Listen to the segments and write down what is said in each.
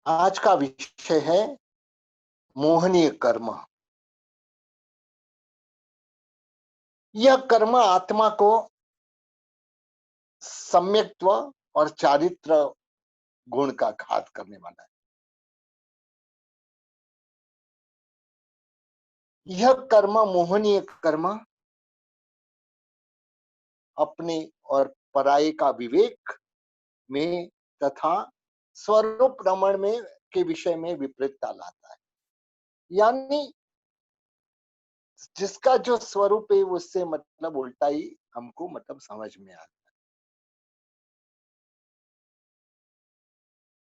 आज का विषय है मोहनीय कर्म। यह कर्म आत्मा को सम्यक्त्व और चारित्र गुण का घात करने वाला है। यह कर्म मोहनीय कर्म अपने और पराये का विवेक में तथा स्वरूप रमण में के विषय में विपरीतता लाता है। यानी जिसका जो स्वरूप है उससे मतलब उल्टा ही हमको मतलब समझ में आता है।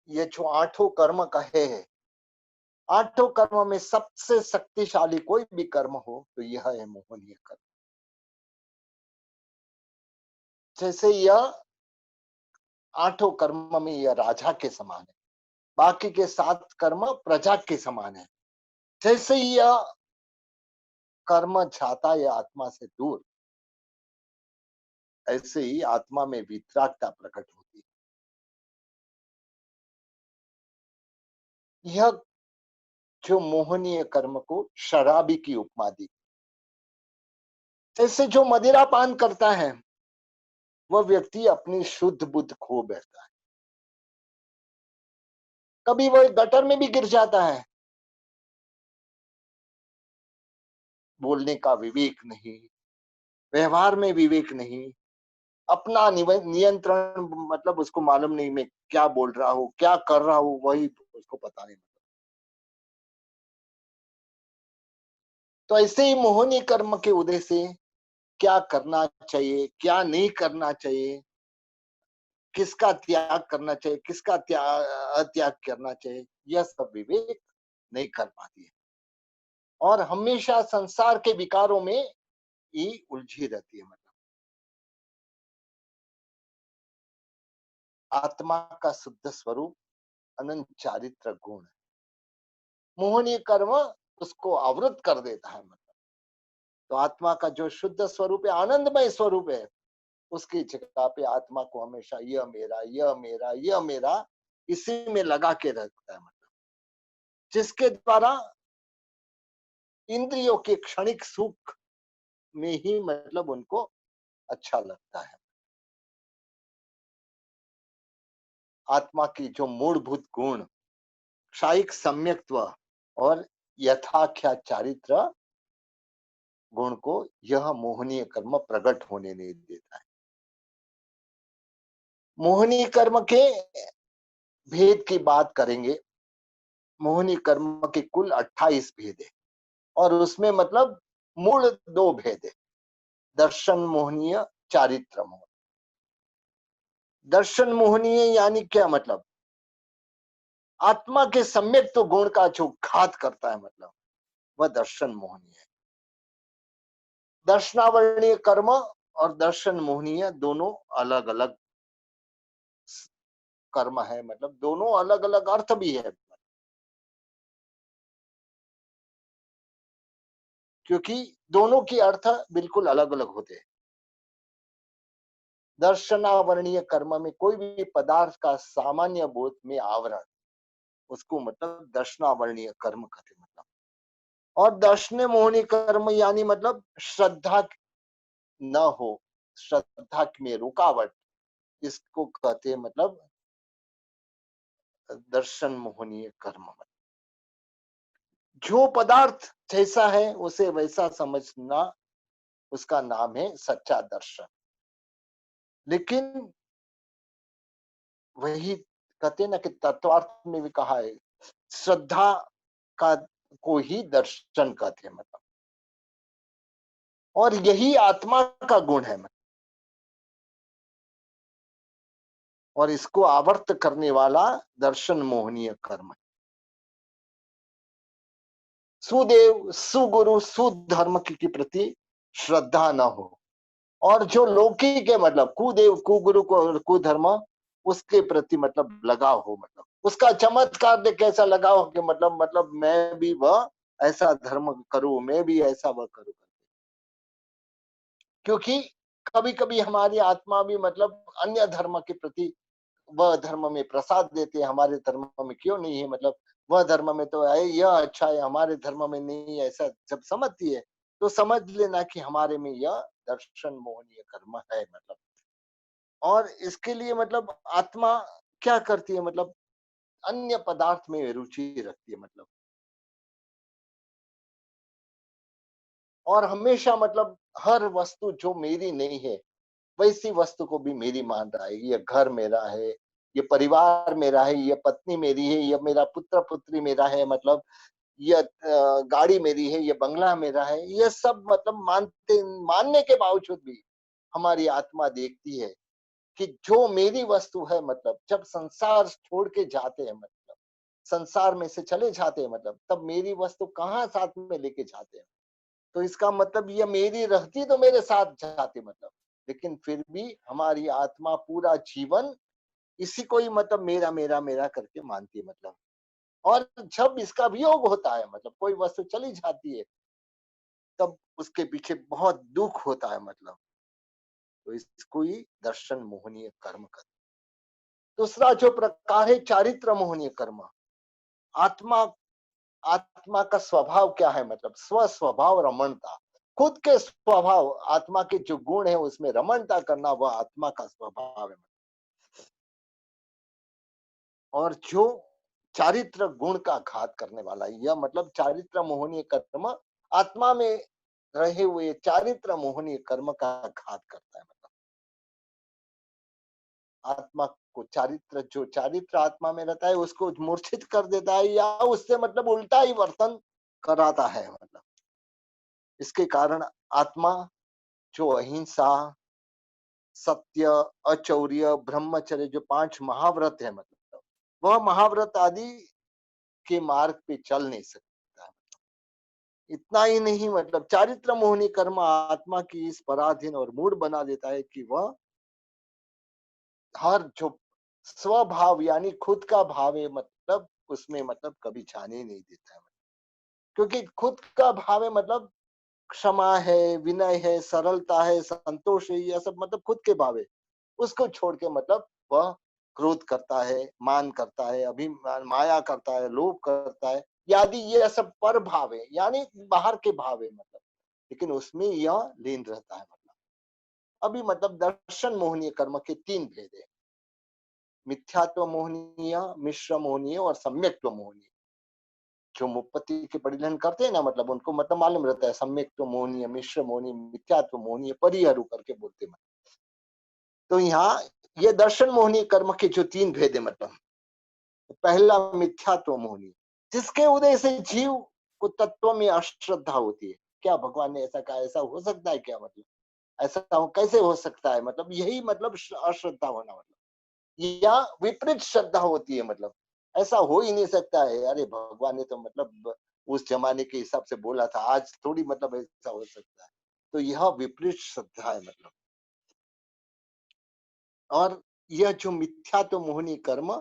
ये जो आठों कर्म कहे हैं, आठों कर्म में सबसे शक्तिशाली कोई भी कर्म हो तो यह है मोहनीय कर्म। जैसे यह आठों कर्म में यह राजा के समान है, बाकी के 7 कर्म प्रजा के समान है। जैसे यह कर्म जाता है आत्मा से दूर, ऐसे ही आत्मा में वितरागता प्रकट होती है। यह जो मोहनीय कर्म को शराबी की उपमा दी। जैसे जो मदिरा पान करता है वह व्यक्ति अपनी शुद्ध बुद्ध खो बैठता है, कभी वह गटर में भी गिर जाता है। बोलने का विवेक नहीं, व्यवहार में विवेक नहीं, अपना नियंत्रण मतलब उसको मालूम नहीं मैं क्या बोल रहा हूँ, क्या कर रहा हूँ, वही उसको पता नहीं। तो ऐसे ही मोहनी कर्म के उदय से क्या करना चाहिए, क्या नहीं करना चाहिए, किसका त्याग करना चाहिए, किसका त्याग करना चाहिए, यह सब विवेक नहीं कर पाती है और हमेशा संसार के विकारों में ही उलझी रहती है। मतलब आत्मा का शुद्ध स्वरूप अनंत चारित्र गुण है। मोहनीय कर्म उसको आवृत कर देता है। मतलब तो आत्मा का जो शुद्ध स्वरूप है, आनंदमय स्वरूप है, उसकी जगह पे आत्मा को हमेशा यह मेरा, यह मेरा, यह मेरा इसी में लगा के रखता है। मतलब जिसके द्वारा इंद्रियों के क्षणिक सुख में ही मतलब उनको अच्छा लगता है। आत्मा की जो मूलभूत गुण क्षायिक सम्यक्त्व और यथाख्या चारित्र गुण को यह मोहनीय कर्म प्रकट होने नहीं देता है। मोहनीय कर्म के भेद की बात करेंगे। मोहनीय कर्म के कुल 28 भेद है और उसमें मतलब मूल 2 भेद है, दर्शन मोहनीय, चारित्र मोहनीय। दर्शन मोहनीय यानी क्या मतलब आत्मा के सम्यक तो गुण का जो घात करता है, मतलब वह दर्शन मोहनीय है। दर्शनावरणीय कर्म और दर्शन मोहनीय दोनों अलग अलग कर्म है, मतलब दोनों अलग अलग अर्थ भी है, क्योंकि दोनों की अर्थ बिल्कुल अलग अलग होते हैं। दर्शनावरणीय कर्म में कोई भी पदार्थ का सामान्य बोध में आवरण, उसको मतलब दर्शनावरणीय कर्म कहते हैं। मतलब और दर्शन मोहनी कर्म यानी मतलब श्रद्धा न हो, श्रद्धा में रुकावट, इसको कहते हैं मतलब दर्शन मोहनीय कर्म। जो पदार्थ जैसा है उसे वैसा समझना, उसका नाम है सच्चा दर्शन। लेकिन वही कहते ना कि तत्वार्थ में भी कहा है, श्रद्धा का को ही दर्शन कहते हैं। मतलब और यही आत्मा का गुण है। और इसको आवर्त करने वाला दर्शन मोहनीय कर्म है। सुदेव, सुगुरु, सुधर्म के प्रति श्रद्धा न हो और जो लौकिक है मतलब कुदेव, कुगुरु को कुधर्म, उसके प्रति मतलब लगाव हो, मतलब उसका चमत्कार देख कैसा लगाव कि मतलब मैं भी वह ऐसा धर्म करूं, मैं भी ऐसा वह करूं। क्योंकि कभी कभी हमारी आत्मा भी मतलब अन्य धर्म के प्रति वह धर्म में प्रसाद देते हैं, हमारे धर्म में क्यों नहीं है, मतलब वह धर्म में तो है, यह अच्छा है, हमारे धर्म में नहीं है, ऐसा जब समझती है तो समझ लेना कि हमारे में यह दर्शन मोहनीय कर्म है मतलब। और इसके लिए मतलब आत्मा क्या करती है, मतलब अन्य पदार्थ में रुचि रखती है मतलब, और हमेशा मतलब हर वस्तु जो मेरी नहीं है वैसी वस्तु को भी मेरी मान रहा है। ये घर मेरा है, ये परिवार मेरा है, ये पत्नी मेरी है, ये मेरा पुत्र पुत्री मेरा है, मतलब ये गाड़ी मेरी है, ये बंगला मेरा है, ये सब मतलब मानने के बावजूद भी हमारी आत्मा देखती है कि जो मेरी वस्तु है, मतलब जब संसार छोड़ के जाते हैं, मतलब संसार में से चले जाते हैं, मतलब तब मेरी वस्तु कहाँ साथ में लेके जाते हैं। तो इसका मतलब ये मेरी रहती तो मेरे साथ जाती मतलब, लेकिन फिर भी हमारी आत्मा पूरा जीवन इसी को ही मतलब मेरा मेरा मेरा करके मानती है मतलब। और जब इसका वियोग होता है, मतलब कोई वस्तु चली जाती है, तब उसके पीछे बहुत दुख होता है मतलब। तो इसको ही दर्शन मोहनीय कर्म कहते हैं। दूसरा जो प्रकार है चारित्र मोहनीय कर्म। आत्मा आत्मा का स्वभाव क्या है, मतलब स्व स्वभाव रमणता, खुद के स्वभाव, आत्मा के जो गुण है उसमें रमणता करना, वह आत्मा का स्वभाव है। और जो चारित्र गुण का घात करने वाला है, यह मतलब चारित्र मोहनीय कर्म आत्मा में रहे हुए चारित्र मोहनीय कर्म का घात करता है मतलब। आत्मा को चारित्र, जो चारित्र आत्मा में रहता है उसको मूर्छित कर देता है, या उससे मतलब उल्टा ही वर्तन कराता है मतलब। इसके कारण आत्मा जो अहिंसा, सत्य, अचौर्य, ब्रह्मचर्य, जो 5 महाव्रत है मतलब, वह महाव्रत आदि के मार्ग पे चल नहीं सकता है। इतना ही नहीं, मतलब चारित्र मोहनी कर्म आत्मा की इस पराधीन और मूड बना देता है कि वह हर जो स्वभाव यानी खुद का भाव है, मतलब उसमें मतलब कभी जाने ही नहीं देता है। क्योंकि खुद का भाव है मतलब क्षमा है, विनय है, सरलता है, संतोष है, यह सब मतलब खुद के भाव है। उसको छोड़ के मतलब वह क्रोध करता है, मान करता है, अभिमान, माया करता है, लोभ करता है, यादि ये सब पर भाव है, यानी बाहर के भाव है मतलब। लेकिन उसमें यह लीन रहता है मतलब। अभी मतलब दर्शन मोहनीय कर्म के 3 भेद है। मिथ्यात्व मोहनीय, मिश्र मोहनीय और सम्यक्त्व मोहनीय। जो मुपत्ति के परिधान करते हैं ना, मतलब उनको मतलब मालूम रहता है सम्यक्त्व मोहनीय, मिश्र मोहनीय, मिथ्यात्व मोहनीय, परिहरू करके बोलते हैं। तो यहाँ ये दर्शन मोहनीय कर्म के जो 3 भेद है मतलब, पहला मिथ्यात्व मोहनीय, जिसके उदय से जीव को तत्व में अश्रद्धा होती है। क्या भगवान ने ऐसा कहा, ऐसा हो सकता है क्या, मतलब ऐसा कैसे हो सकता है, मतलब यही मतलब अश्रद्धा होना मतलब, या विपरीत श्रद्धा होती है मतलब, ऐसा हो ही नहीं सकता है, अरे भगवान ने तो मतलब उस जमाने के हिसाब से बोला था, आज थोड़ी मतलब ऐसा हो सकता है। तो यह विपरीत श्रद्धा है मतलब। और यह जो मिथ्यात्व मोहनी कर्म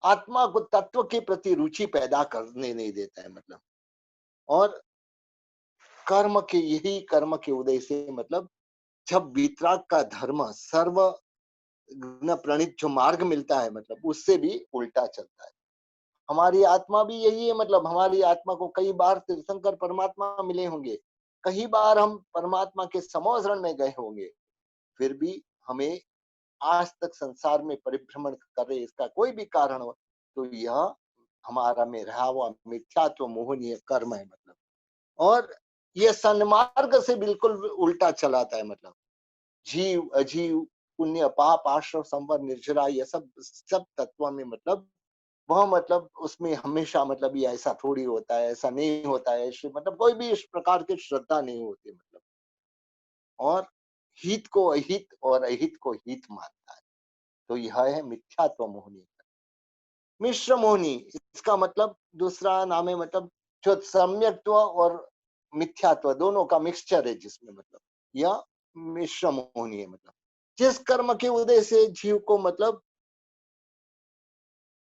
आत्मा को तत्व के प्रति रुचि पैदा करने नहीं देता है मतलब। और कर्म के, यही कर्म के उदय से मतलब जब वितराग का धर्म सर्व न प्रणीत जो मार्ग मिलता है, मतलब उससे भी उल्टा चलता है। हमारी आत्मा भी यही है, मतलब हमारी आत्मा को कई बार तीर्थंकर परमात्मा मिले होंगे, कई बार हम परमात्मा के समोसरण में गए होंगे, फिर भी हमें आज तक संसार में परिभ्रमण कर रहे, इसका कोई भी कारण हो तो यह हमारा में रहा हुआ मिथ्यात्व मोहनीय कर्म है मतलब। और यह सन्मार्ग से बिल्कुल उल्टा चलाता है मतलब। जीव अजीव, पुण्य पाप, आश्रम संवर निर्जरा, ये सब सब तत्व में मतलब वह मतलब उसमें हमेशा मतलब ये ऐसा थोड़ी होता है, ऐसा नहीं होता है, मतलब कोई भी इस प्रकार की श्रद्धा नहीं होती मतलब। और हित को अहित और अहित को हित मानता है। तो यह है मिथ्यात्व मोहनी। मिश्र मोहनी, इसका मतलब दूसरा नाम है मतलब जो सम्यक्त्व और मिथ्यात्व दोनों का मिक्सचर है, जिसमें मतलब यह मिश्र मोहनी है मतलब। जिस कर्म के उदय से जीव को मतलब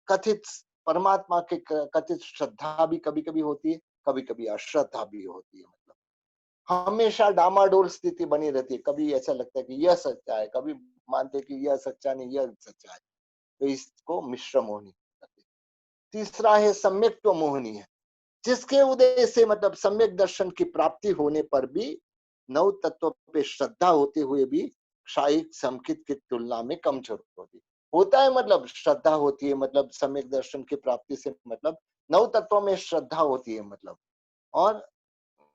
कथित परमात्मा के कथित श्रद्धा भी कभी कभी होती है, कभी कभी अश्रद्धा भी होती है मतलब। हमेशा डामाडोल स्थिति बनी रहती है, कभी ऐसा लगता है कि यह सच्चा है, कभी मानते कि यह सच्चा नहीं, यह सच्चा है। तो इसको मिश्र मोहनी कहते हैं। तीसरा है सम्यक्त्व मोहनी है, जिसके उदय से मतलब सम्यक दर्शन की प्राप्ति होने पर भी नव तत्व पे श्रद्धा होते हुए भी क्षायिक समकित की तुलना में कमजोर होती होता है। मतलब श्रद्धा होती है, मतलब सम्यक दर्शन की प्राप्ति से मतलब नव तत्वों में श्रद्धा होती है, मतलब और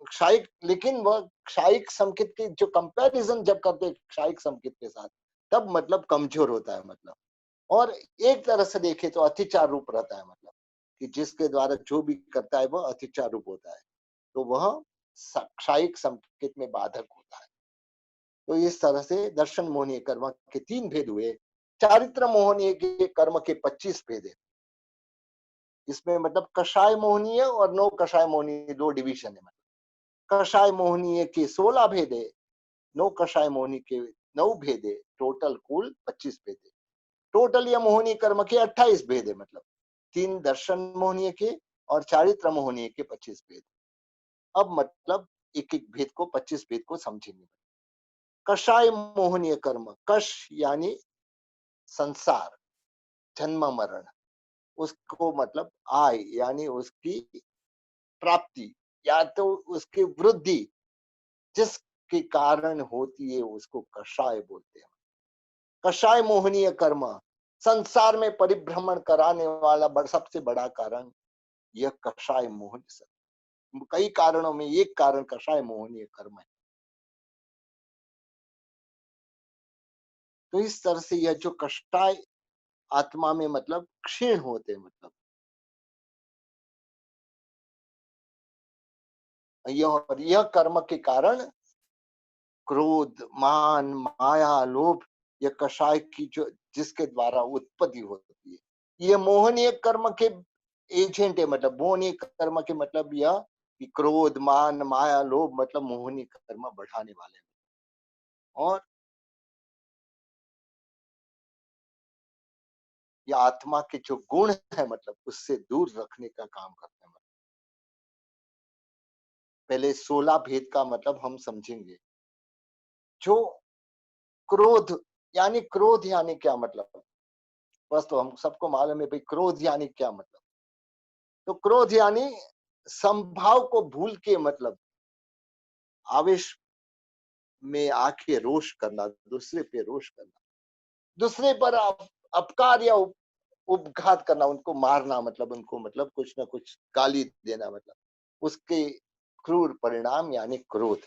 क्षायिक, लेकिन वह क्षायिक समकित की जो कंपैरिजन जब करते हैं क्षायिक समकित के साथ, तब मतलब कमजोर होता है। मतलब और एक तरह से देखे तो अतिचार रूप रहता है, मतलब कि जिसके द्वारा जो भी करता है वह अतिचार रूप होता है, तो वह क्षायिक संकेत में बाधक होता है। तो इस तरह से दर्शन मोहनीय कर्म के 3 भेद हुए। चारित्र मोहनीय के कर्म के 25 भेद है। इसमें मतलब कषाय मोहनीय और नो कषाय मोहनीय 2 डिवीजन है। मतलब कषाय मोहनीय के 16 भेद है, नो कषाय मोहनी के 9 भेद है, टोटल कुल 25 भेद है। टोटल या मोहनीय कर्म के 28 भेद है। मतलब 3 दर्शन मोहनीय के और चारित्र मोहनीय के 25 भेद। अब मतलब एक एक भेद को 25 भेद को समझेंगे। कषाय मोहनीय कर्म, कष यानी संसार, जन्म मरण, उसको मतलब आय यानी उसकी प्राप्ति या तो उसकी वृद्धि जिसके कारण होती है उसको कषाय बोलते हैं। कषाय मोहनीय कर्म संसार में परिभ्रमण कराने वाला सबसे बड़ा कारण यह कषाय मोहन, कई कारणों में एक कारण कषाय मोहनीय कर्म है। तो इस तरह से यह जो कषाय आत्मा में मतलब क्षीण होते हैं, मतलब यह कर्म के कारण क्रोध, मान, माया, लोभ, यह कषाय की जो जिसके द्वारा उत्पत्ति होती है, ये मोहनीय कर्म के एजेंट है। मतलब मोहनीय कर्म के मतलब यह कि क्रोध, मान, माया, लोभ मतलब मोहनीय कर्म बढ़ाने वाले हैं। और ये आत्मा के जो गुण है मतलब उससे दूर रखने का काम करते हैं। पहले 16 भेद का मतलब हम समझेंगे। जो क्रोध यानी क्या मतलब, बस तो हम सबको मालूम है भाई क्रोध यानी क्या मतलब। तो क्रोध यानी संभाव को भूल के मतलब आवेश में आके रोष करना, दूसरे पे रोष करना, दूसरे पर अपकार या उपघात करना, उनको मारना, मतलब उनको मतलब कुछ ना कुछ गाली देना, मतलब उसके क्रूर परिणाम यानी क्रोध।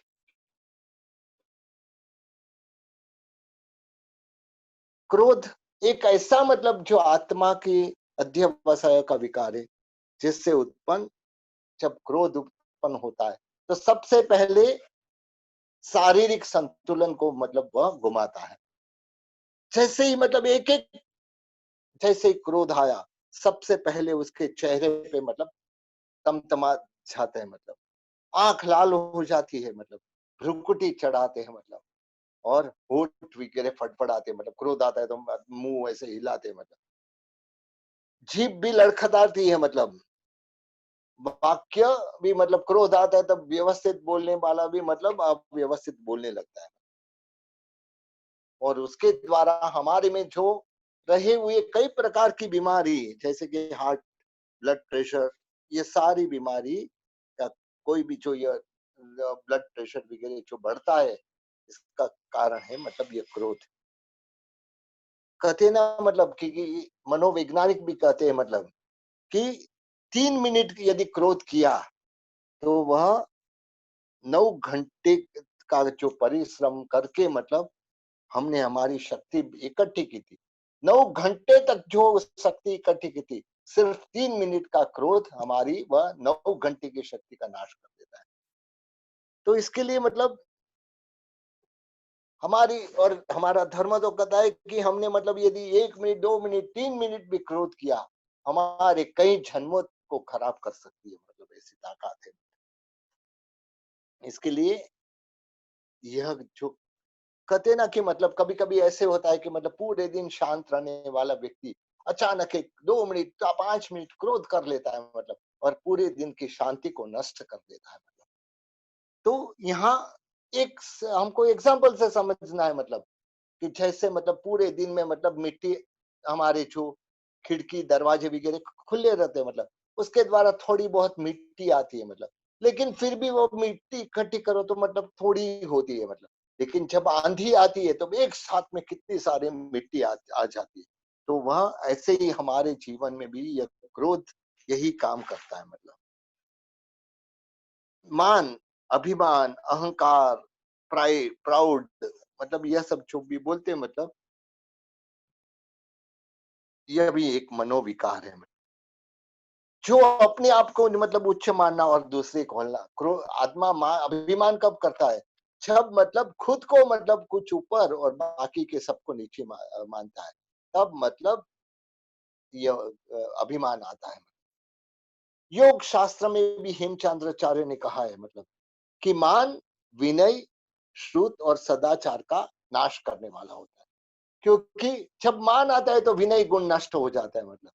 क्रोध एक ऐसा मतलब जो आत्मा की अध्यवसाय का विकार है, जिससे उत्पन्न जब क्रोध उत्पन्न होता है तो सबसे पहले शारीरिक संतुलन को मतलब वह घुमाता है। जैसे ही मतलब एक एक जैसे ही क्रोध आया, सबसे पहले उसके चेहरे पे मतलब तमतमा जाते हैं, मतलब आंख लाल हो जाती है, मतलब भ्रुकुटी चढ़ाते हैं, मतलब और होठ वगैरह फटफड़ाते हैं। मतलब क्रोध आता है तो मुंह ऐसे हिलाते हैं, मतलब जीभ भी लड़खड़ाती है, मतलब वाक्य भी मतलब क्रोध आता है तब व्यवस्थित बोलने वाला भी मतलब अव्यवस्थित बोलने लगता है। और उसके द्वारा हमारे में जो रहे हुए कई प्रकार की बीमारी, जैसे कि हार्ट, ब्लड प्रेशर, ये सारी बीमारी या कोई भी जो ये ब्लड प्रेशर वगैरह जो बढ़ता है, इसका कारण है मतलब ये क्रोध। कहते हैं ना मतलब कि मनोवैज्ञानिक भी कहते हैं मतलब कि 3 मिनट यदि क्रोध किया तो वह 9 घंटे का जो परिश्रम करके मतलब हमने हमारी शक्ति इकट्ठी की थी, 9 घंटे तक जो शक्ति इकट्ठी की थी, सिर्फ 3 मिनट का क्रोध हमारी वह 9 घंटे की शक्ति का नाश कर देता है। तो इसके लिए मतलब हमारी और हमारा धर्म तो कहता है कि हमने मतलब यदि 1 मिनट, 2 मिनट, 3 मिनट भी क्रोध किया, हमारे कई जन्मों को खराब कर सकती है, मतलब ऐसी ताकत है। इसके लिए यह जो कहते ना कि मतलब कभी कभी ऐसे होता है कि मतलब पूरे दिन शांत रहने वाला व्यक्ति अचानक 1 2 मिनट 5 मिनट क्रोध कर लेता है, मतलब और पूरे दिन की शांति को नष्ट कर देता है। मतलब तो यहाँ हमको एग्जाम्पल से समझना है, मतलब कि जैसे मतलब पूरे दिन में मतलब मिट्टी हमारे जो खिड़की दरवाजे वगैरह खुले रहते हैं, मतलब उसके द्वारा थोड़ी बहुत मिट्टी आती है, मतलब लेकिन फिर भी वो मिट्टी इकट्ठी करो तो मतलब थोड़ी होती है, मतलब लेकिन जब आंधी आती है तो एक साथ में कितनी सारी मिट्टी आ जाती है। तो वह ऐसे ही हमारे जीवन में भी यह क्रोध यही काम करता है, मतलब मान, अभिमान, अहंकार, प्राउड, मतलब यह सब जो भी बोलते हैं, मतलब यह भी एक मनोविकार है। जो अपने आप को मतलब उच्च मानना और दूसरे को हल्ला आत्मा अभिमान कब करता है, जब मतलब खुद को मतलब कुछ ऊपर और बाकी के सबको नीचे मानता है, तब मतलब यह अभिमान आता है। योग शास्त्र में भी हेमचंद्राचार्य ने कहा है, मतलब कि मान विनय, श्रुत और सदाचार का नाश करने वाला होता है, क्योंकि जब मान आता है तो विनय गुण नष्ट हो जाता है, मतलब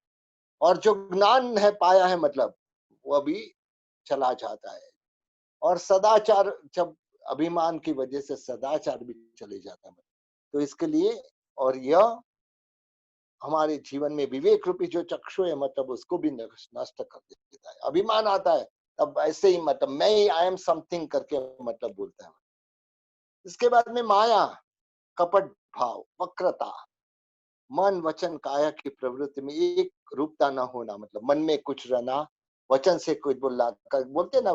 और जो ज्ञान है पाया है, मतलब वह भी चला जाता है। और सदाचार, जब अभिमान की वजह से सदाचार भी चले जाता है, तो इसके लिए, और यह हमारे जीवन में विवेक रूपी जो चक्षु है, मतलब उसको भी नष्ट कर देता है। अभिमान आता है तब ऐसे ही, मतलब मैं ही, आई एम समथिंग करके मतलब बोलता है। इसके बाद में माया, कपट भाव, वक्रता, मन वचन काया की प्रवृत्ति में एक रूपता न होना, मतलब मन में कुछ रहना, वचन से कुछ बोलना, बोलते हैं ना,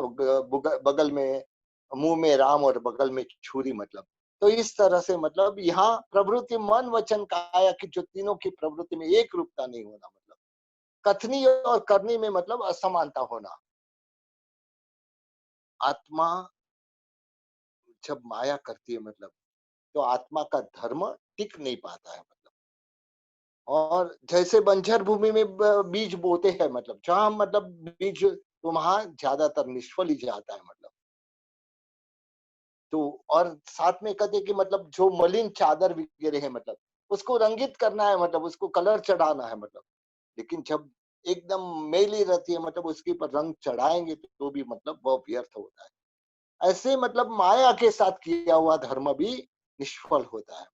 बगल में, मुंह में राम और बगल में छुरी, मतलब तो इस तरह से, मतलब यहाँ प्रवृत्ति मन वचन काया की जो तीनों की प्रवृत्ति में एक रूपता नहीं होना, मतलब कथनी और करनी में मतलब असमानता होना। आत्मा जब माया करती है, मतलब तो आत्मा का धर्म टिक नहीं पाता है, मतलब और जैसे बंजर भूमि में बीज बोते हैं, मतलब जहां मतलब बीज, तो वहां ज्यादातर निष्फल ही जाता है, मतलब तो और साथ में कहते हैं कि मतलब जो मलिन चादर वगैरह है, मतलब उसको रंगित करना है, मतलब उसको कलर चढ़ाना है, मतलब लेकिन जब एकदम मैली रहती है, मतलब उसके ऊपर रंग चढ़ाएंगे तो भी मतलब वह व्यर्थ होता है। ऐसे मतलब माया के साथ किया हुआ धर्म भी निष्फल होता है।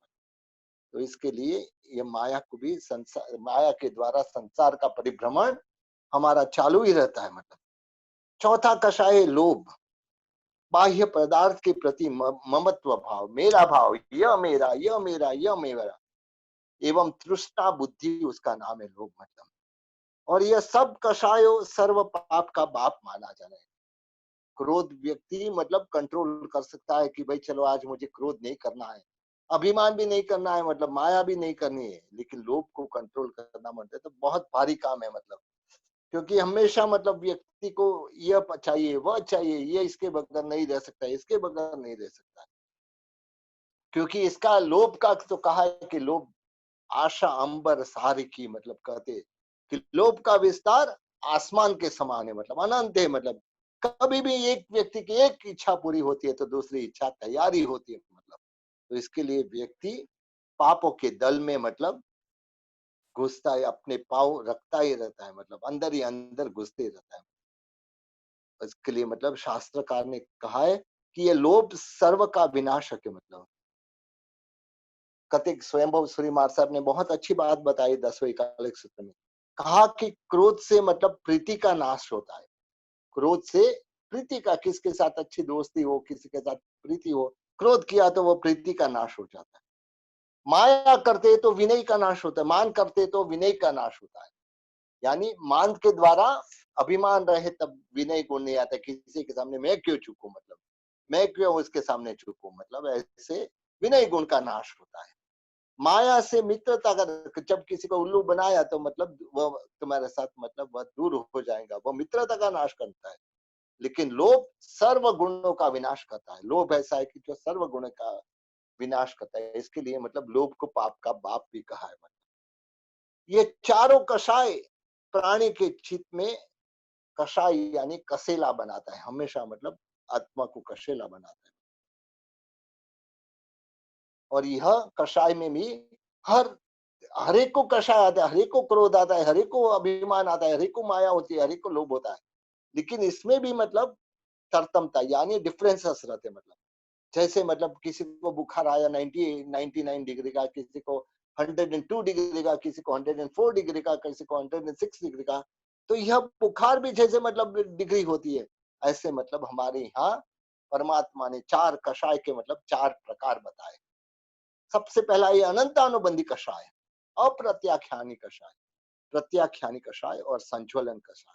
तो इसके लिए ये माया को भी, संसार माया के द्वारा संसार का परिभ्रमण हमारा चालू ही रहता है, मतलब चौथा कषाय है लोभ, बाह्य पदार्थ के प्रति ममत्व भाव, मेरा भाव, यह मेरा, यह मेरा, यह मेरा, एवं तृष्णा बुद्धि, उसका नाम है लोभ, मतलब और यह सब कषायो सर्व पाप का बाप माना जाना है। क्रोध व्यक्ति मतलब कंट्रोल कर सकता है कि भाई चलो आज मुझे क्रोध नहीं करना है, अभिमान भी नहीं करना है, मतलब माया भी नहीं करनी है, लेकिन लोभ को कंट्रोल करना मतलब तो बहुत भारी काम है, मतलब क्योंकि हमेशा मतलब व्यक्ति को यह चाहिए, वह चाहिए, ये इसके बगैर नहीं रह सकता, इसके बगैर नहीं रह सकता, क्योंकि इसका लोभ का तो कहा है कि लोभ आशा अंबर सारी की, मतलब कहते कि लोभ का विस्तार आसमान के समान है, मतलब अनंत है, मतलब कभी भी एक व्यक्ति की एक इच्छा पूरी होती है तो दूसरी इच्छा तैयारी होती है, मतलब तो इसके लिए व्यक्ति पापों के दल में मतलब घुसता है, अपने पाँव रखता ही रहता है, मतलब अंदर ही अंदर घुसते रहता है। इसके लिए मतलब शास्त्रकार ने कहा है कि ये लोभ सर्व का विनाशक है, मतलब कतिक स्वयंभू श्री मार साहब ने बहुत अच्छी बात बताई 10वें एकालिक सूत्र में, कहा कि क्रोध से मतलब प्रीति का नाश होता है। क्रोध से प्रीति का, किसके साथ अच्छी दोस्ती हो, किसी के साथ प्रीति हो, क्रोध किया तो वो प्रीति का नाश हो जाता है। माया करते तो विनय का नाश होता है, मान करते तो विनय का नाश होता है। यानी मान के द्वारा अभिमान रहे तब विनय गुण नहीं आता, किसी के सामने मैं क्यों झुकूं, मतलब मैं क्यों उसके सामने झुकूं, मतलब ऐसे विनय गुण का नाश होता है। माया से मित्रता का, जब किसी को उल्लू बनाया तो मतलब वो तुम्हारे साथ मतलब वह दूर हो जाएगा, वो मित्रता का नाश करता है। लेकिन लोभ सर्व गुणों का विनाश करता है। लोभ ऐसा है कि जो सर्व गुण का विनाश करता है, इसके लिए मतलब लोभ को पाप का बाप भी कहा है। मतलब ये चारों कषाय प्राणी के चित्त में कषाय यानी कसेला बनाता है, हमेशा मतलब आत्मा को कसेला बनाता है। और यह कषाय में भी हर हरेक को कषाय आता है, हरेक को क्रोध आता है, हरेक को अभिमान आता है, हरेक को माया होती है, हरेक को लोभ होता है। लेकिन इसमें भी मतलब तरतमता यानी डिफरेंसेस रहते हैं। मतलब जैसे मतलब किसी को बुखार आया 99 डिग्री का, किसी को 102 डिग्री का, किसी को 104 डिग्री का, किसी को 106 डिग्री का। तो यह बुखार भी जैसे मतलब डिग्री होती है, ऐसे मतलब हमारे यहाँ परमात्मा ने चार कषाय के मतलब चार प्रकार बताए। सबसे पहला ये अनंतानुबंधी कषाय, अप्रत्याख्यानी कषाय, प्रत्याख्यानी कषाय और संज्वलन कषाय।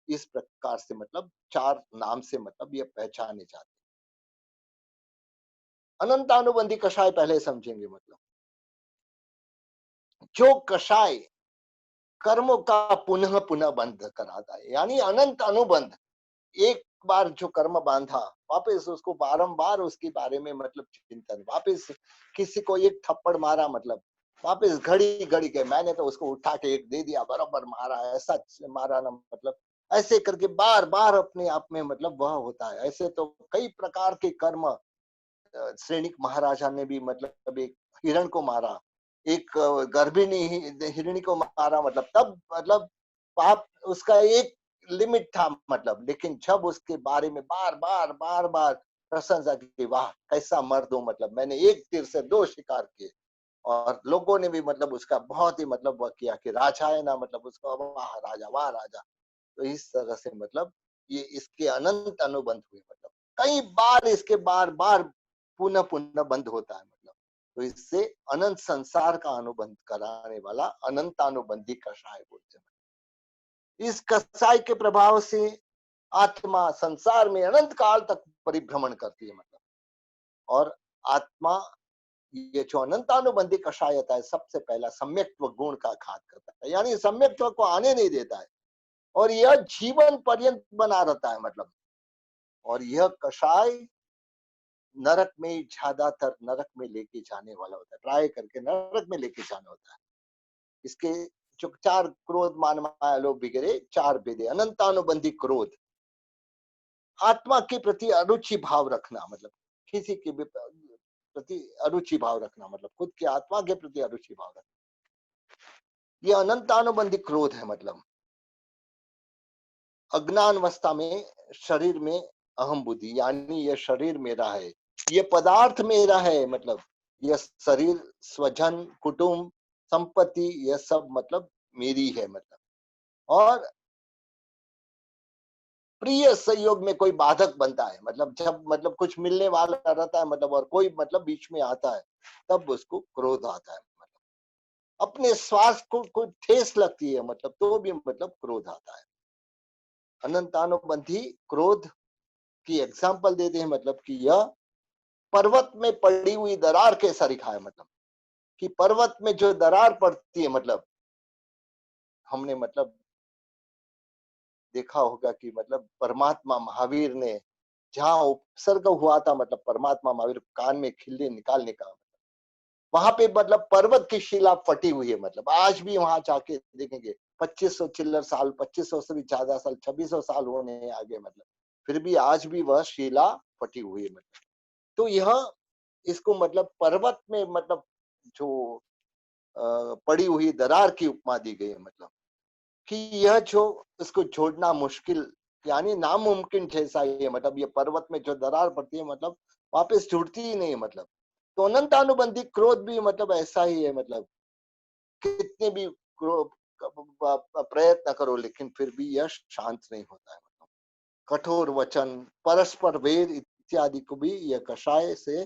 इस प्रकार से मतलब चार नाम से मतलब ये पहचाने जाते हैं। अनंतानुबंधी कषाय पहले समझेंगे। मतलब जो कषाय कर्मों का पुनः पुनः बंध कराता है, यानी अनंत अनुबंध। एक बार जो कर्म बांधा, वापस उसको बारंबार उसके बारे में मतलब चिंतन, वापस किसी को एक थप्पड़ मारा, मतलब वापस घड़ी घड़ी के मैंने तो उसको उठा के एक दे दिया, बराबर मारा, ऐसा मारा ना, मतलब ऐसे करके बार बार अपने आप में मतलब वह होता है। ऐसे तो कई प्रकार के कर्म, सैनिक महाराजा ने भी मतलब एक हिरण को मारा, एक गर्भिणी हिरणी को मारा, मतलब तब मतलब पाप उसका एक लिमिट था, मतलब लेकिन जब उसके बारे में बार बार प्रशंसा की, वाह कैसा मर्द हूं, मतलब मैंने एक तीर से दो शिकार किए। और लोगों ने भी मतलब उसका बहुत ही मतलब वह किया कि राजा है ना, मतलब उसको वाह राजा, वाह राजा। तो इस तरह से मतलब ये इसके अनंत अनुबंध हुए, मतलब कई बार इसके बार बार पुनः पुनः बंद होता है। मतलब तो इससे अनंत संसार का अनुबंध कराने वाला अनंतानुबंधी कषाय बोलते हैं। इस कषाय के प्रभाव से आत्मा संसार में अनंत काल तक परिभ्रमण करती है। मतलब और आत्मा ये जो अनंतानुबंधी कषायता है, सबसे पहला सम्यक्त्व गुण का घात करता है, यानी सम्यक्त्व को आने नहीं देता है, और यह जीवन पर्यंत बना रहता है। मतलब और यह कषाय नरक में ज्यादातर नरक में लेके जाने वाला होता है, ट्राई करके नरक में लेके जाना होता है। इसके जो चार क्रोध, मान माया लोभ वगैरह चार भेदे। अनंतानुबंधी क्रोध, आत्मा के प्रति अरुचि भाव रखना, मतलब किसी के भी प्रति अरुचि भाव रखना, मतलब खुद की आत्मा के प्रति अरुचि भाव रखना, ये अनंतानुबंधी क्रोध है। मतलब अज्ञान अवस्था में शरीर में अहम बुद्धि, यानी यह शरीर मेरा है, ये पदार्थ मेरा है, मतलब यह शरीर, स्वजन, कुटुंब, संपत्ति, यह सब मतलब मेरी है। मतलब और प्रिय संयोग में कोई बाधक बनता है, मतलब जब मतलब कुछ मिलने वाला रहता है, मतलब और कोई मतलब बीच में आता है, तब उसको क्रोध आता है। मतलब अपने स्वास्थ्य को ठेस लगती है, मतलब तो भी मतलब क्रोध आता है। अनंतानुबंधी क्रोध की एग्जाम्पल देते हैं, मतलब कि यह पर्वत में पड़ी हुई दरार के सरीखा है। मतलब कि पर्वत में जो दरार पड़ती है, मतलब हमने मतलब देखा होगा कि मतलब परमात्मा महावीर ने जहाँ उपसर्ग हुआ था, मतलब परमात्मा महावीर कान में खिल्ली निकालने का, वहां पे मतलब पर्वत की शिला फटी हुई है। मतलब आज भी वहां जाके देखेंगे, 2500 चिल्लर साल, 2500 से भी ज्यादा साल, 2600 साल होने आगे, मतलब फिर भी आज भी वह शिला फटी हुई है। मतलब तो यह इसको मतलब पर्वत में मतलब जो पड़ी हुई दरार की उपमा दी गई है। मतलब कि यह जो इसको जोड़ना मुश्किल, यानी नामुमकिन जैसा ही है। मतलब ये पर्वत में जो दरार पड़ती है, मतलब वापस जुड़ती ही नहीं है। मतलब तो अनंतानुबंधी क्रोध भी मतलब ऐसा ही है। मतलब कितने भी प्रयत्न करो, लेकिन फिर भी यह शांत नहीं होता है। मतलब कठोर वचन, परस्पर वेद इत्यादि को भी यह कषाय से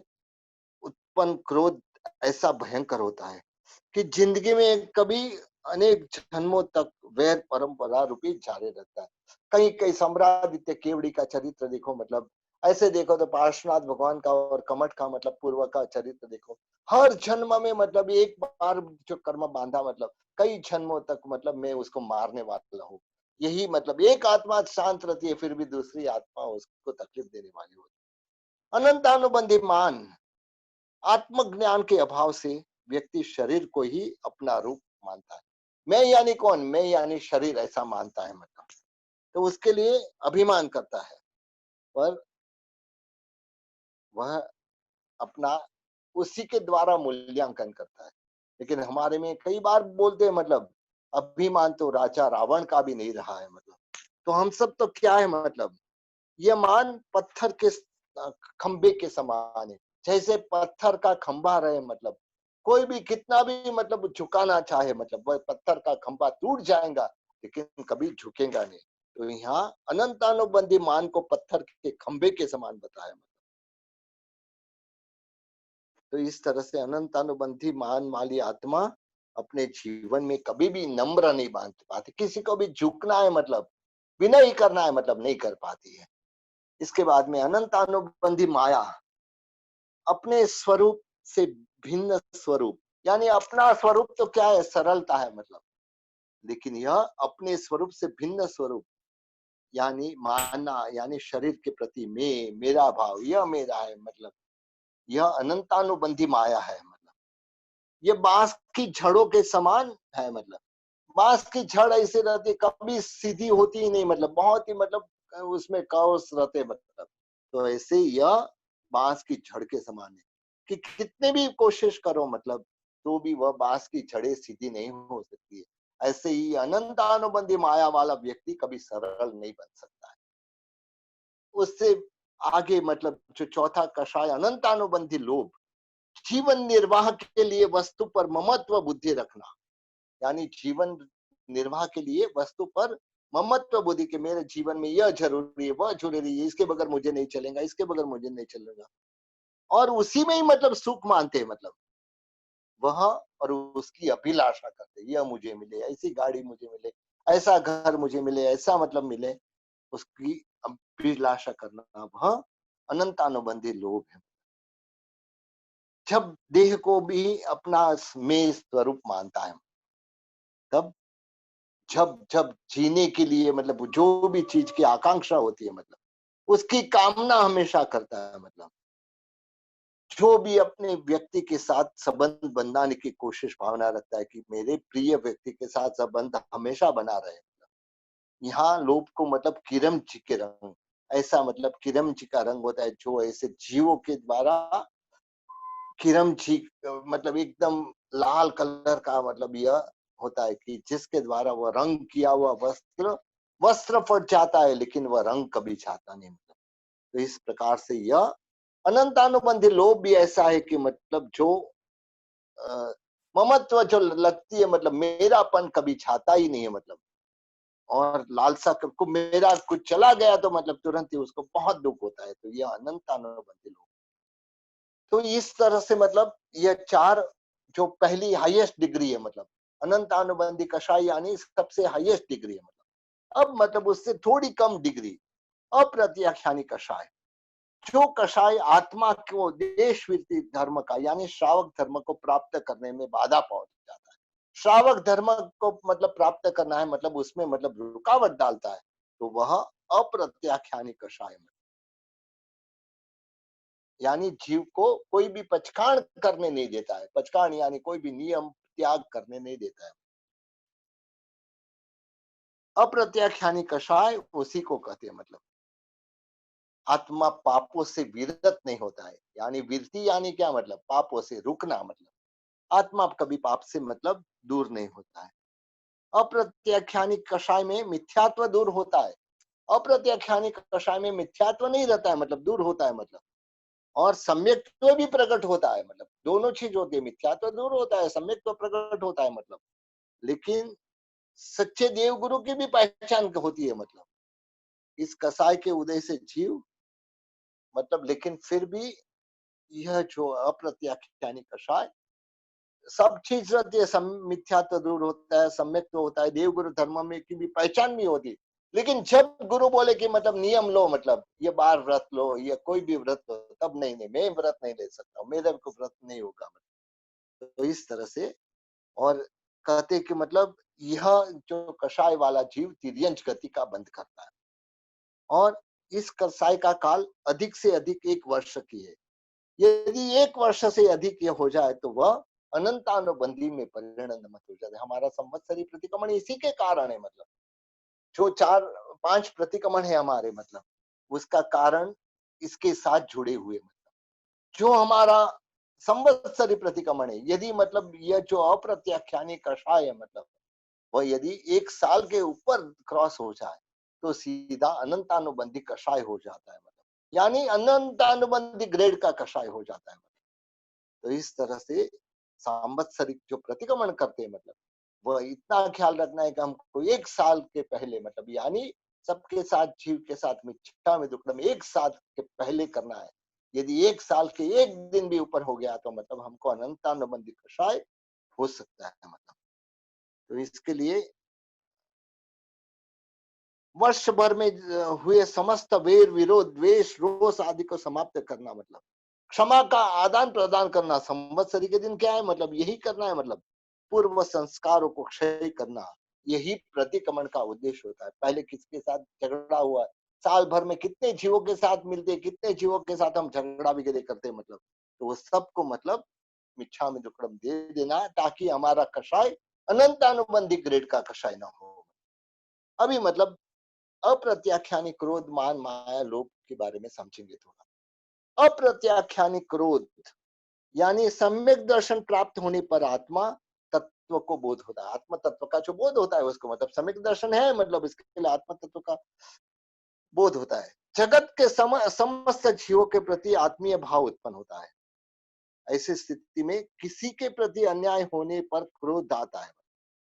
उत्पन्न क्रोध ऐसा भयंकर होता है कि जिंदगी में कभी अनेक जन्मों तक वैर परंपरा रूपी जारी रहता है। कहीं कहीं सम्रादित्य केवड़ी का चरित्र देखो, मतलब ऐसे देखो तो पार्श्वनाथ भगवान का और कमठ का मतलब पूर्व का चरित्र देखो, हर जन्म में मतलब एक बार जो कर्म बांधा, मतलब कई जन्मों तक मतलब मैं उसको मारने वाला हूँ। यही मतलब एक आत्मा शांत रहती है, फिर भी दूसरी आत्मा उसको तकलीफ देने वाली होती है। अनंतानुबंधी मान, आत्मज्ञान के अभाव से व्यक्ति शरीर को ही अपना रूप मानता है। मैं यानी कौन, मैं यानी शरीर, ऐसा मानता है। मतलब तो उसके लिए अभिमान करता है, पर वह अपना उसी के द्वारा मूल्यांकन करता है। लेकिन हमारे में कई बार बोलते हैं, मतलब अभिमान तो राजा रावण का भी नहीं रहा है। मतलब तो हम सब तो क्या है, मतलब ये मान पत्थर के खंबे के समान है। जैसे पत्थर का खंबा रहे, मतलब कोई भी कितना भी मतलब झुकाना चाहे, मतलब वह पत्थर का खंभा टूट जाएगा लेकिन कभी झुकेगा नहीं। तो यहाँ अनंतानुबंधी मान को पत्थर के खंभे के समान बताया। तो इस तरह से अनंतानुबंधी मान वाली आत्मा अपने जीवन में कभी भी नम्र नहीं बांध पाती, किसी को भी झुकना है मतलब विनय ही करना है मतलब नहीं कर पाती है। इसके बाद में अनंतानुबंधी माया अपने स्वरूप से भिन्न स्वरूप, यानी अपना स्वरूप तो क्या है, सरलता है मतलब, लेकिन यह अपने स्वरूप से भिन्न स्वरूप, यानी मानना, यानी शरीर के प्रति मैं, मेरा भाव, यह मेरा है मतलब, यह अनंतानुबंधी माया है मतलब। ये बांस की जड़ों के समान है मतलब, बांस की जड़ ऐसे रहती कभी सीधी होती ही नहीं मतलब, बहुत ही मतलब उसमें कर्व्स रहते मतलब। तो ऐसे यह बांस की जड़ के समान है कि कितने भी कोशिश करो मतलब, तो भी वह बांस की जड़ें सीधी नहीं हो सकती है। ऐसे ही अनंतानुबंधी माया वाला व्यक्ति कभी सरल नहीं बन सकता है। उससे आगे मतलब जो चौथा कषाय अनंतानुबंधी लोभ, जीवन निर्वाह के लिए वस्तु पर ममत्व बुद्धि रखना, यानी जीवन निर्वाह के लिए वस्तु पर ममत्व बुद्धि के मेरे जीवन में यह जरूरी है, वह जरूरी है, इसके बगैर मुझे नहीं चलेगा, इसके बगैर मुझे नहीं चलेगा, और उसी में ही मतलब सुख मानते हैं मतलब, वह और उसकी अभिलाषा करते, यह मुझे मिले, ऐसी गाड़ी मुझे मिले, ऐसा घर मुझे मिले, ऐसा मतलब मिले, उसकी अभिलाषा करना वह अनंतानुबंधी लोभ है। जब देह को भी अपना में स्वरूप मानता है, तब जब जब जीने के लिए मतलब जो भी चीज की आकांक्षा होती है मतलब, उसकी कामना हमेशा करता है मतलब, जो भी अपने व्यक्ति के साथ संबंध बनाने की कोशिश भावना रखता है कि मेरे प्रिय व्यक्ति के साथ संबंध हमेशा बना रहे। यहाँ लोभ को मतलब किरम जी के रंग, ऐसा मतलब किरम जी का रंग होता है जो ऐसे जीवों के द्वारा, किरम जी मतलब एकदम लाल कलर का मतलब यह होता है कि जिसके द्वारा वह रंग किया हुआ वस्त्र, वस्त्र फट जाता है लेकिन वह रंग कभी जाता नहीं मतलब। तो इस प्रकार से यह अनंतानुबंधी लोभ भी ऐसा है कि मतलब जो ममत्व जो लगती है मतलब, मेरापन कभी छाता ही नहीं है मतलब, और लालसा को मेरा कुछ चला गया तो मतलब तुरंत ही उसको बहुत दुख होता है। तो यह अनंतानुबंधी लोभ। तो इस तरह से मतलब ये चार जो पहली हाईएस्ट डिग्री है मतलब, अनंतानुबंधी कषाय यानी सबसे हाईएस्ट डिग्री है मतलब। अब मतलब उससे थोड़ी कम डिग्री अप्रत्याख्यानी कषाय, जो कषाय आत्मा को देश विरोधी धर्म का यानी श्रावक धर्म को प्राप्त करने में बाधा पहुंच जाता है। श्रावक धर्म को मतलब प्राप्त करना है मतलब उसमें मतलब रुकावट डालता है, तो वह अप्रत्याख्यानी कषाय में, यानी जीव को कोई भी पचकाण करने नहीं देता है। पचकाण यानी कोई भी नियम त्याग करने नहीं देता है। अप्रत्याख्यानी कषाय उसी को कहते हैं मतलब, आत्मा पापों से विरत नहीं होता है, यानी विरति यानी क्या मतलब, पापों से रुकना मतलब, आत्मा कभी पाप से मतलब दूर नहीं होता है। अप्रत्याख्यानी कषाय में मिथ्यात्व दूर होता है, अप्रत्याख्यानी कषाय में मिथ्यात्व नहीं रहता है मतलब दूर होता है मतलब, और सम्यक्त्व भी प्रकट होता है मतलब, दोनों चीज होती है, मिथ्यात्व दूर होता है, सम्यक्त्व प्रकट होता है मतलब, लेकिन सच्चे देव गुरु की भी पहचान होती है मतलब, इस कसाय के उदय से जीव मतलब, लेकिन फिर भी यह जो अप्रत्याख्यानी कषाय सब चीज रहती है, मिथ्यात्व दूर होता है, सम्यक तो होता है, देव गुरु धर्म में की भी पहचान भी होती है, लेकिन जब गुरु बोले कि मतलब नियम लो, मतलब ये बार व्रत लो, ये कोई भी व्रत लो, तब नहीं नहीं मैं व्रत नहीं ले सकता, मेरे को व्रत नहीं होगा मतलब। तो इस तरह से, और कहते कि मतलब यह जो कषाय वाला जीव तिर्यंच गति का बंध करता है, और इस कषाय का काल अधिक से अधिक 1 वर्ष की है। यदि 1 वर्ष से अधिक ये हो जाए तो वह अनंतानुबंधी में परिणत मत हो जाता है। हमारा संवत्सरी प्रतिक्रमण इसी के कारण है मतलब, जो 4-5 प्रतिक्रमण है हमारे मतलब, उसका कारण इसके साथ जुड़े हुए मतलब, जो हमारा संवत्सरी प्रतिक्रमण है, यदि मतलब यह जो अप्रत्याख्यानी कषाय है मतलब, वह यदि 1 साल के ऊपर क्रॉस हो जाए तो सीधा अनंतानुबंधी कषाय हो जाता है मतलब, यानी अनंतानुबंधी ग्रेड का कषाय हो जाता है। तो इस तरह से सांवत्सरिक जो प्रतिक्रमण करते हैं मतलब वह इतना ख्याल रखना है कि हमको 1 साल के पहले मतलब यानी सबके साथ जीव के साथ मिच्छा में दुक्कड़म 1 साल के पहले करना है। यदि 1 साल के एक दिन भी ऊपर हो गया तो मतलब हमको अनंतानुबंधी कषाय हो सकता है मतलब। तो इसके लिए वर्ष भर में हुए समस्त वेर विरोध द्वेष रोष आदि को समाप्त करना मतलब क्षमा का आदान प्रदान करना। संवत्सरी के दिन क्या है मतलब यही करना है मतलब पूर्व संस्कारों को क्षय करना। यही प्रतिक्रमण का उद्देश्य होता है। पहले किसके साथ झगड़ा हुआ, साल भर में कितने जीवों के साथ मिलते, कितने जीवों के साथ हम झगड़ा वगैरह करते मतलब, तो वो सबको मतलब मिच्छा में दुक्कड़म दे देना ताकि हमारा कषाय अनंतानुबंधी ग्रेड का कषाय ना हो। अभी मतलब अप्रत्याख्यानी क्रोध मान माया लोभ के बारे में समझेंगे थोड़ा। अप्रत्याख्यानी क्रोध यानी सम्यक दर्शन प्राप्त होने पर आत्मा तत्व को बोध होता है। आत्म तत्व का जो बोध होता है उसको मतलब सम्यक दर्शन है मतलब इसके लिए आत्म तत्व का बोध होता है। जगत के समस्त जीवों के प्रति आत्मीय भाव उत्पन्न होता है। ऐसी स्थिति में किसी के प्रति अन्याय होने पर क्रोध आता है,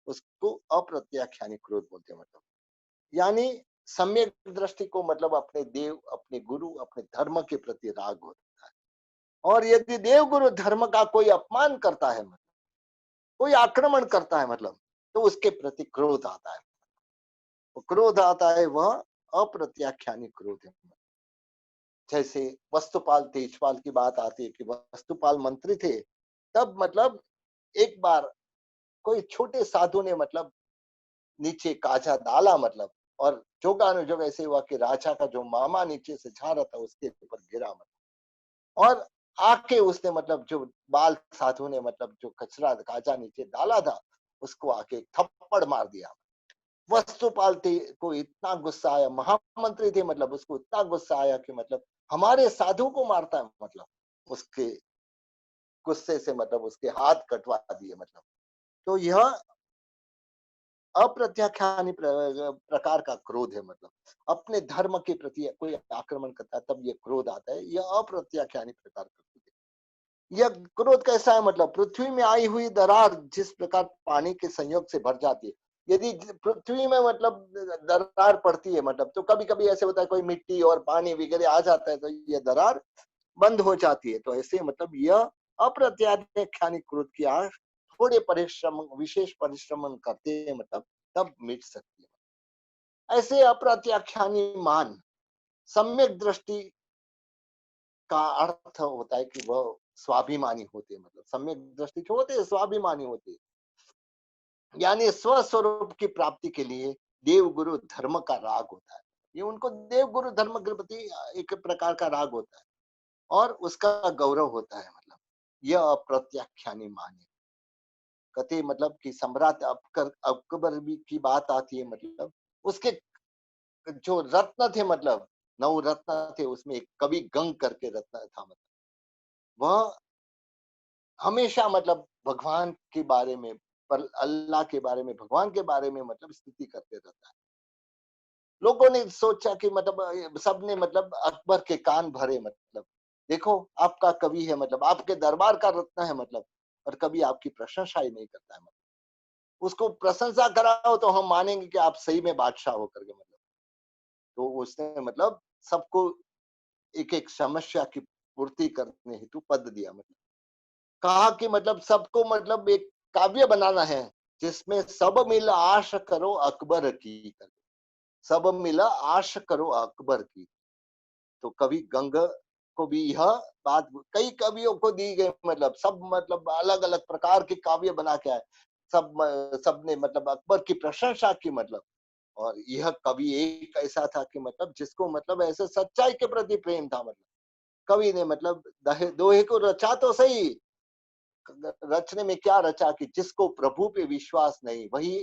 उसको अप्रत्याख्यानी क्रोध बोलते हैं मतलब। यानी सम्यक दृष्टि को मतलब अपने देव, अपने गुरु, अपने धर्म के प्रति राग होता है। और यदि देव गुरु धर्म का कोई अपमान करता है मतलब कोई आक्रमण करता है मतलब तो उसके प्रति क्रोध आता है। वो क्रोध आता है वह अप्रत्याख्यानी क्रोध है। जैसे वस्तुपाल तेजपाल की बात आती है कि वस्तुपाल मंत्री थे, तब मतलब एक बार कोई छोटे साधु ने मतलब नीचे काजा डाला मतलब, और जोगानुजोग ऐसे हुआ कि राजा का जो मामा नीचे से जा रहा था उसके ऊपर गिरा मतलब, और आके उसने मतलब जो बाल साधु ने मतलब जो कचरा काजा नीचे डाला था उसको आके थप्पड़ मार दिया। वस्तुपाल को इतना गुस्सा आया, महामंत्री थे मतलब उसको इतना गुस्सा आया कि मतलब हमारे साधु को मारता है मतलब, उसके गुस्से से मतलब उसके हाथ कटवा दिए मतलब। तो यह अप्रत्याख्यानी प्रकार का क्रोध है मतलब। अपने धर्म के प्रति कोई आक्रमण करता है तब ये क्रोध आता है, यह अप्रत्याख्यानी प्रकार का क्रोध है। यह क्रोध कैसा है मतलब पृथ्वी में आई हुई दरार जिस प्रकार पानी के संयोग से भर जाती है, यदि पृथ्वी में मतलब दरार पड़ती है मतलब तो कभी कभी ऐसे होता है कोई मिट्टी और पानी वगैरह आ जाता है तो ये दरार बंद हो जाती है। तो ऐसे मतलब यह अप्रत्याख्यानी क्रोध की आग थोड़े परिश्रम विशेष परिश्रम करते हैं मतलब तब मिट सकती है। ऐसे अप्रत्याख्यानी मान सम्यक दृष्टि का अर्थ होता है कि वह स्वाभिमानी होते हैं मतलब सम्यक दृष्टि जो होते हैं स्वाभिमानी होते हैं, यानी स्वस्वरूप की प्राप्ति के लिए देव गुरु धर्म का राग होता है। ये उनको देव गुरु धर्म के प्रति एक प्रकार का राग होता है और उसका गौरव होता है मतलब। यह अप्रत्याख्यानी मान है। कहते मतलब कि सम्राट अकबर भी की बात आती है मतलब उसके जो रत्न थे मतलब 9 रत्न थे उसमें एक कवि गंग करके रत्न था मतलब, वह हमेशा मतलब भगवान के बारे में, पर अल्लाह के बारे में, भगवान के बारे में मतलब स्तुति करते रहता है। लोगों ने सोचा कि मतलब सबने मतलब अकबर के कान भरे मतलब, देखो आपका कवि है मतलब आपके दरबार का रत्न है मतलब, और कभी आपकी प्रशंसा ही नहीं करता है मतलब। उसको प्रशंसा कराओ तो हम मानेंगे कि आप सही में बादशाह होकर के मतलब। तो उसने मतलब सबको एक एक समस्या की पूर्ति करने हेतु पद दिया मतलब, कहा कि मतलब सबको मतलब एक काव्य बनाना है जिसमें सब मिल आश करो अकबर की, सब मिला आश करो अकबर की। तो कवि गंग को भी यह बात कई कवियों को दी गई मतलब, सब मतलब अलग अलग प्रकार के काव्य बना के आए, सबने मतलब अकबर की प्रशंसा की मतलब। और यह कवि एक ऐसा था कि मतलब जिसको मतलब ऐसे सच्चाई के प्रति प्रेम था मतलब, कवि ने मतलब दोहे को रचा तो सही, रचने में क्या रचा कि जिसको प्रभु पे विश्वास नहीं वही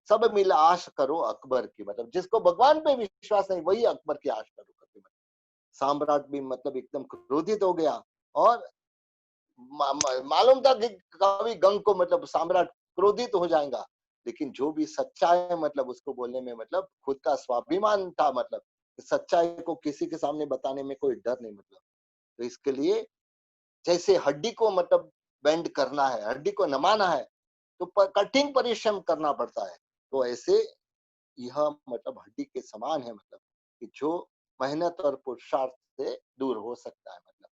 सब मिल आश करो अकबर की, मतलब जिसको भगवान पे विश्वास नहीं वही अकबर की आश करो करके मतलब। सम्राट भी मतलब एकदम क्रोधित हो गया, और मालूम था कि कवि गंग को मतलब सम्राट क्रोधित हो जाएगा, लेकिन जो भी सच्चाई है मतलब उसको बोलने में मतलब खुद का स्वाभिमान था मतलब, सच्चाई को किसी के सामने बताने में कोई डर नहीं मतलब। तो इसके लिए जैसे हड्डी को मतलब बेंड करना है, हड्डी को नमाना है, तो कठिन परिश्रम करना पड़ता है। तो ऐसे यह मतलब हड्डी के समान है, मतलब कि जो मेहनत और पुरुषार्थ से दूर हो सकता है। मतलब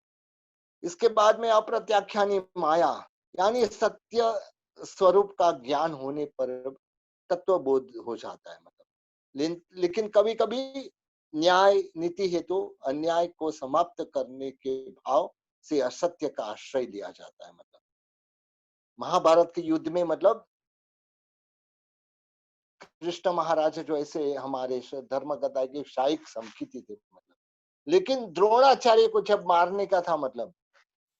इसके बाद में अप्रत्याख्यानी माया, यानी सत्य स्वरूप का ज्ञान होने पर तत्व बोध हो जाता है। मतलब लेकिन कभी कभी न्याय नीति हेतु अन्याय को समाप्त करने के भाव से असत्य का आश्रय लिया जाता है। मतलब महाभारत के युद्ध में मतलब कृष्ण महाराज जो ऐसे हमारे धर्मगता के शायक समखिति थे। मतलब लेकिन द्रोणाचार्य को जब मारने का था, मतलब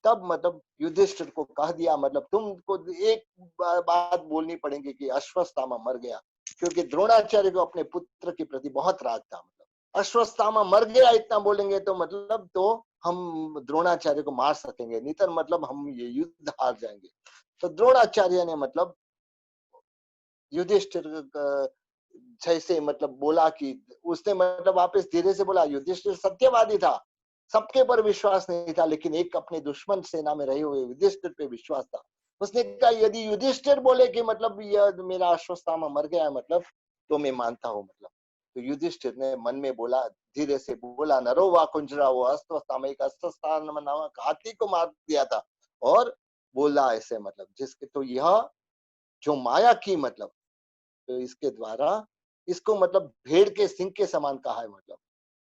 तब मतलब युधिष्ठिर को कह दिया, मतलब तुमको एक बात बोलनी पड़ेगी कि अश्वत्थामा मर गया, क्योंकि द्रोणाचार्य को अपने पुत्र के प्रति बहुत राग था। मतलब अश्वत्थामा मर गया इतना बोलेंगे तो मतलब तो हम द्रोणाचार्य को मार सकेंगे, नहीं तो मतलब हम ये युद्ध हार जाएंगे। तो द्रोणाचार्य ने मतलब युधिष्ठिर जैसे मतलब बोला कि उसने मतलब वापस धीरे से बोला, युधिष्ठिर सत्यवादी था, सबके पर विश्वास नहीं था, लेकिन एक अपने दुश्मन सेना में रहे हुए युधिष्ठिर पे विश्वास था। उसने कहा यदि युधिष्ठिर बोले कि मतलब यह मेरा अश्वत्थामा मर गया है, मतलब तो मैं मानता हूँ। मतलब तो युधिष्ठिर ने मन में बोला, धीरे से बोला, नरो वा कुंजरा, वो अश्वत्थामा एक अश्वत्थामा नामक हाथी को मार दिया था। और बोला ऐसे, मतलब जिसके तो यह जो माया की, मतलब तो इसके द्वारा इसको मतलब भेड़ के सिंह के समान कहा है। मतलब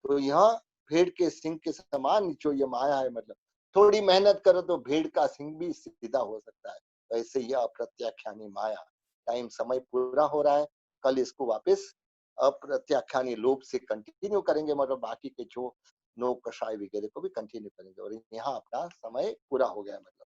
तो यह भेड़ के सिंह के समान जो ये माया है, मतलब थोड़ी मेहनत करो तो भेड़ का सिंह भी सीधा हो सकता है। तो ऐसे यह अप्रत्याख्यानी माया। टाइम समय पूरा हो रहा है, कल इसको वापस अप्रत्याख्यानी लोभ से कंटिन्यू करेंगे, मतलब बाकी के जो नो कषाय वगैरह को भी कंटिन्यू करेंगे। और यहाँ अपना समय पूरा हो गया है। मतलब